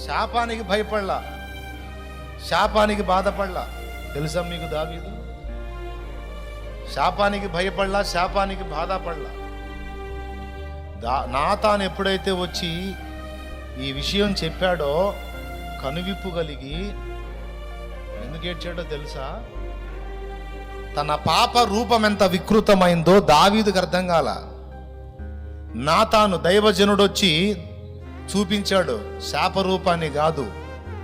శాపానికి భయపడలా, శాపానికి బాధపడలా. తెలుసా మీకు దావీదు? శాపానికి భయపడలా, శాపానికి బాధపడలా. నాతాను ఎప్పుడైతే వచ్చి ఈ విషయం చెప్పాడో కనువిప్పు కలిగి ఎందుకు ఏడ్చాడో తెలుసా? తన పాప రూపం ఎంత వికృతమైందో దావీదుకు అర్థం కాల. నాతాను దైవజనుడు వచ్చి చూపించాడు, శాప రూపాన్ని కాదు,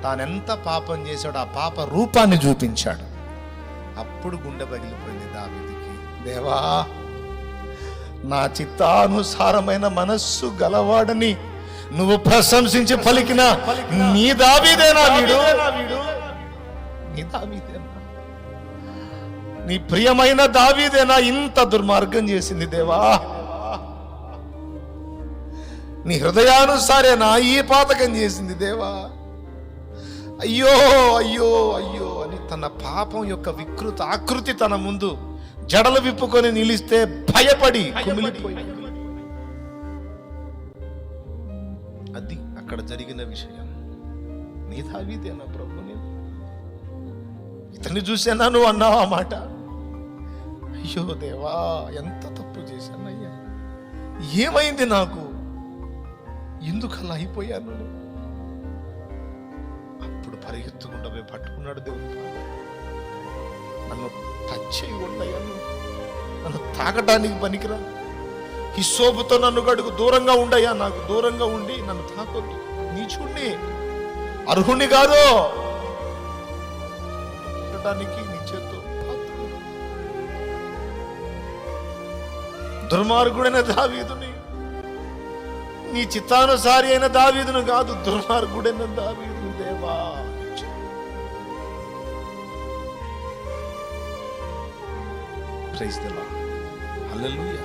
తానెంత పాపం చేశాడు ఆ పాప రూపాన్ని చూపించాడు. అప్పుడు గుండె పగిలిపోయింది దావీదుకి. దేవా, నా చిత్తానుసారమైన మనస్సు గలవాడని నువ్వు ప్రశంసించి పలికిన నీ దావీదేనా వీడు? నీ దావీదేనా, నీ ప్రియమైన దావీదేనా ఇంత దుర్మార్గం చేసింది? దేవా, నీ హృదయానుసారేనా ఈ పాతకం చేసింది? దేవా, అయ్యో అయ్యో అయ్యో అని తన పాపం యొక్క వికృత ఆకృతి తన ముందు జడలు విప్పుకొని నిలిస్తే భయపడి కుమిలిపోయి. అది అక్కడ జరిగిన విషయం. నీ దావీదేనా ప్రభు? నేను ఇతన్ని చూసేనా నువ్వు అన్నావు ఆ మాట? అయ్యో దేవా, ఎంత తప్పు చేశానయ్యా, ఏమైంది నాకు, ఎందుకు అలా అయిపోయాను? అప్పుడు పరిగెత్తుకుండా పోయి పట్టుకున్నాడు దేవుని పాదం. నన్ను టచ్ చేయకూడదయ్యా, నన్ను తాకటానికి పనికిరా, హిస్సోపుతో నన్ను గడుగు, దూరంగా ఉండయ్యా, నాకు దూరంగా ఉండి నన్ను తాకొద్దు, నీచుణ్ణి, అర్హుణ్ణి కాదు, నీ చేత్తో దుర్మార్గుడైన దావీదుని, నీ చిత్తానుసారి అయిన దావీదును కాదు, దుర్మార్గుడైన దావీదును దేవా. Praise the lord, hallelujah.